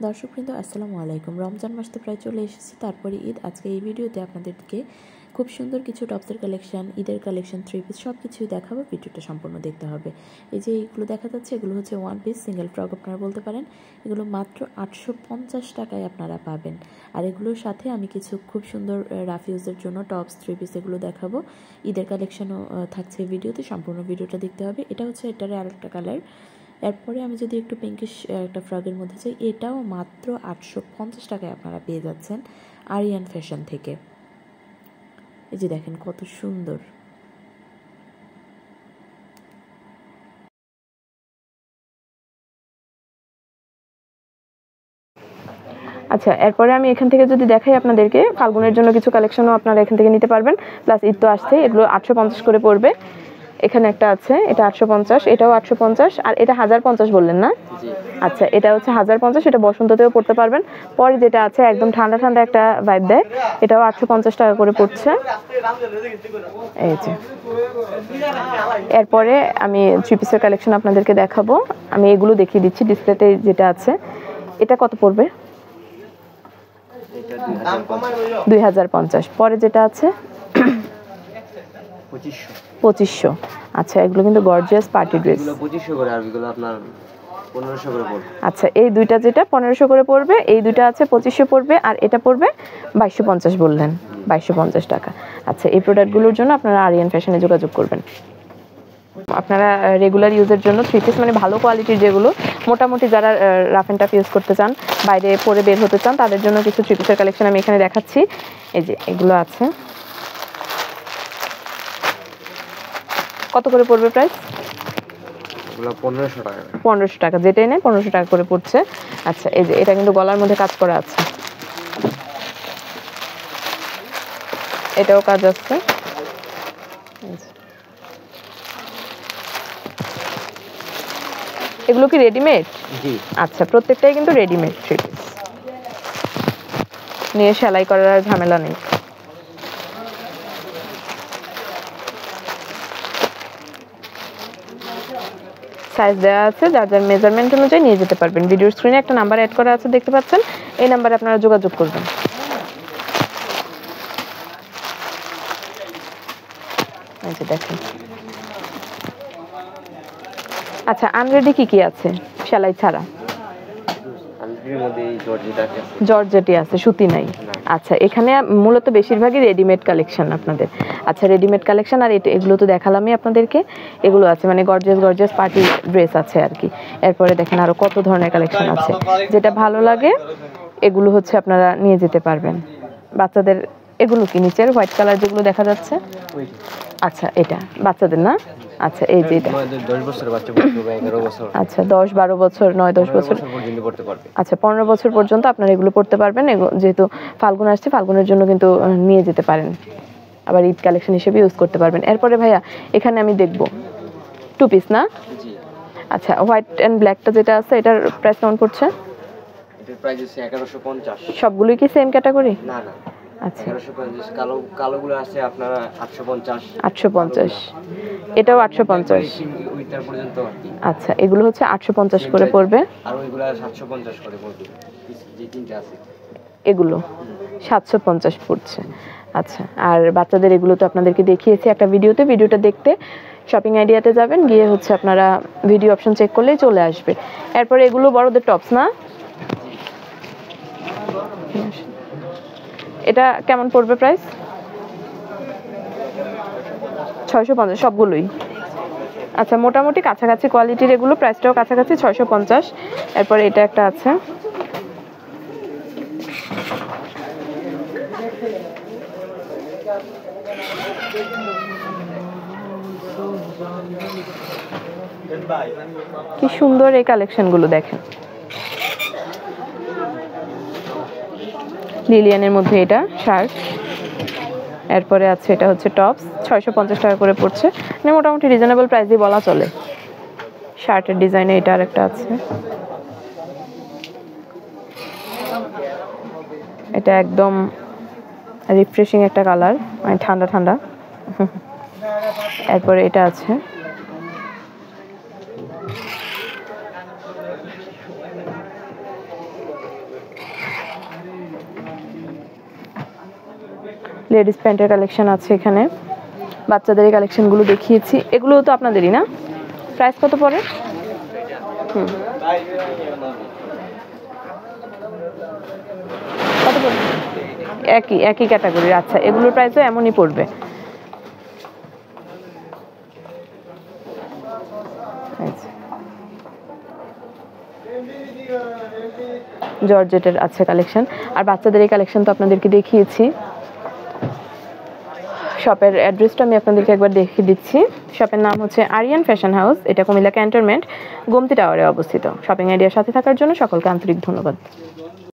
দর্শকবৃন্দ আসসালামু আলাইকুম। রমজান মাস তো প্রায় চলে এসেছে, তারপরে ঈদ। আজকে এই ভিডিওতে আপনাদেরকে খুব সুন্দর কিছু টপসের কালেকশন, ঈদের কালেকশন, থ্রি পিস সব কিছুই দেখাবো। ভিডিওটা সম্পূর্ণ দেখতে হবে। এই যে এইগুলো দেখা যাচ্ছে, এগুলো হচ্ছে ওয়ান পিস সিঙ্গেল ফ্রক আপনারা বলতে পারেন। এগুলো মাত্র 850 টাকায় আপনারা পাবেন। আর এগুলোর সাথে আমি কিছু খুব সুন্দর রাফ ইউজের জন্য টপস, থ্রি পিস এগুলো দেখাবো। ঈদের কালেকশনও থাকছে ভিডিওতে, সম্পূর্ণ ভিডিওটা দেখতে হবে। এটা হচ্ছে এটার আরেকটা কালার। এরপরে আমি যদি একটু পিঙ্কিশ একটা ফ্রকের মধ্যে চাই, এটাও মাত্র 850 টাকায় আপনারা পেয়ে যাচ্ছেন আরিয়ান ফ্যাশন থেকে। এই যে দেখেন কত সুন্দর। আচ্ছা, এরপরে আমি এখান থেকে যদি দেখাই আপনাদেরকে, ফাল্গুনের জন্য কিছু কালেকশনও আপনারা এখান থেকে নিতে পারবেন। প্লাস ঈদ তো আসছে, এগুলো 850 করে পড়বে। এখানে একটা আছে, এটা 850, এটাও 850, আর এটা 1050 বললেন না? আচ্ছা, এটা হচ্ছে 1050, এটা বসন্ততেও পড়তে পারবেন। পরে যেটা আছে একদম ঠান্ডা ঠান্ডা একটা ভাইব দেয়, এটাও 850 টাকা করে পড়ছে। এই যে এরপরে আমি থ্রি পিসের কালেকশন আপনাদেরকে দেখাবো। আমি এগুলো দেখিয়ে দিচ্ছি ডিসপ্লেতে যেটা আছে। এটা কত পড়বে? 2050। পরে যেটা আছে 2500। আচ্ছা, এগুলো কিন্তু গর্জিয়াস পার্টি ড্রেস। 2500 করে, আর এগুলো আপনার 1500 করে পড়বে। আচ্ছা, এই দুইটা যেটা 1500 করে পড়বে, এই দুইটা আছে 2500 পড়বে, আর এটা পড়বে 2250 বললেন, 2250 টাকা। আচ্ছা, এই প্রোডাক্টগুলোর জন্য আপনারা আরিয়ান ফ্যাশনে যোগাযোগ করবেন। আপনারা রেগুলার ইউজের জন্য থ্রি পিস, মানে ভালো কোয়ালিটির, যেগুলো মোটামুটি যারা রাফ অ্যান্ড টাফ ইউজ করতে চান, বাইরে পরে বের হতে চান, তাদের জন্য কিছু থ্রি পিসের কালেকশন আমি এখানে দেখাচ্ছি। এই যে এগুলো আছে। কত করে পড়বে প্রাইস? এগুলো 1500 টাকা। 1500 টাকা, যেটাই নেয় 1500 টাকা করে পড়ছে। আচ্ছা, এই যে এটা কিন্তু গলার মধ্যে কাজ করা আছে, এটাও কাজ আছে। এগুলো কি রেডিমেড? জি। আচ্ছা, প্রত্যেকটাই কিন্তু রেডিমেড থ্রি পিস, নিয়ে সেলাই করার আর ঝামেলা নেই। সাইজ দেওয়া আছে, যার যার মেজারমেন্ট অনুযায়ী নিয়ে যেতে পারবেন। ভিডিওর স্ক্রিনে একটা নাম্বার অ্যাড করা আছে, দেখতে পাচ্ছেন। এই নাম্বারে আপনারা যোগাযোগ করবেন। এই যে দেখেন। আচ্ছা, আনরেডি কি কি আছে সেলাই ছাড়া? জর্জেটি আছে, সুতি নাই। আচ্ছা, এখানে মূলত বেশিরভাগই রেডিমেড কালেকশন আপনাদের। আচ্ছা, রেডিমেড কালেকশন। আর এগুলো তো দেখালামই আপনাদেরকে, এগুলো আছে মানে গর্জিয়াস গর্জিয়াস পার্টি ড্রেস আছে আর কি। এরপরে দেখেন আরো কত ধরনের কালেকশন আছে, যেটা ভালো লাগে এগুলো হচ্ছে আপনারা নিয়ে যেতে পারবেন। বাচ্চাদের এগুলো কি নিচের হোয়াইট কালার যেগুলো দেখা যাচ্ছে? আচ্ছা, এটা বাচ্চাদের না? আচ্ছা, এই যে এটা 10 বছরের বাচ্চা পর্যন্ত, 11 বছর। আচ্ছা, 10-12 বছর, 9-10 বছর পর্যন্ত পড়তে পারবে। আচ্ছা, 15 বছর পর্যন্ত আপনারা এগুলো পড়তে পারবেন। যেহেতু ফাল্গুন আসছে, ফাল্গুনের জন্য কিন্তু নিয়ে যেতে পারেন, আবার ঈদ কালেকশন হিসেবে ইউজ করতে পারবেন। এরপরে ভাইয়া এখানে আমি দেখব টু পিস না? জি। আচ্ছা, হোয়াইট এন্ড ব্ল্যাকটা যেটা আছে, এটার প্রাইস কেমন পড়ছে? এটার প্রাইস হচ্ছে 1150। সবগুলোই কি সেম ক্যাটাগরি? না না, আচ্ছা, 1150। কালোগুলো আছে আপনারা 850। 850, এটাও 850 ওইটার পর্যন্ত আর কি। আচ্ছা, এগুলো হচ্ছে 850 করে পড়বে, আর ওইগুলো 750 করে পড়বে। যে তিনটা আছে এগুলো 750 পড়ছে। আচ্ছা, আর বাচ্চাদের এগুলো তো আপনাদেরকে দেখিয়েছি একটা ভিডিওতে। ভিডিওটা দেখতে শপিং আইডিয়াতে যাবেন, গিয়ে হচ্ছে আপনারা ভিডিও অপশন চেক করলেই চলে আসবে। এরপরে এগুলো বড়দের টপস না? এটা কেমন পড়বে প্রাইস? 650 সবগুলোই। আচ্ছা, মোটামুটি কাছাকাছি কোয়ালিটির এগুলো, প্রাইসটাও কাছাকাছি 650। এরপরে এটা একটা আছে, কি সুন্দর এই কালেকশনগুলো দেখেন। লিলিয়ানের মধ্যে এটা শার্ট, এরপরে আছে এটা হচ্ছে টপস, 650 টাকা করে পড়ছে, মানে মোটামুটি রিজনেবল প্রাইসই বলা চলে। শার্টের ডিজাইনে এটা আরেকটা আছে, এটা একদম রিফ্রেশিং একটা কালার, মানে ঠান্ডা ঠান্ডা। এরপরে এটা আছে, লেডিস প্যান্টের কালেকশন আছে এখানে, বাচ্চাদের এই কালেকশনগুলো দেখিয়েছি, এগুলোও তো আপনাদেরই না? প্রাইস কত পড়ে? কত পড়বে? একই ক্যাটাগরির। আচ্ছা, এগুলোর প্রাইসও এমনই পড়বে। জর্জেটের আছে কালেকশন, আর বাচ্চাদের এই কালেকশন তো আপনাদেরকে দেখিয়েছি। শপের অ্যাড্রেসটা আমি আপনাদেরকে একবার দেখিয়ে দিচ্ছি। শপের নাম হচ্ছে আরিয়ান ফ্যাশন হাউস, এটা কুমিল্লা ক্যান্টনমেন্ট গোমতী টাওয়ারে অবস্থিত। শপিং আইডিয়ার সাথে থাকার জন্য সকলকে আন্তরিক ধন্যবাদ।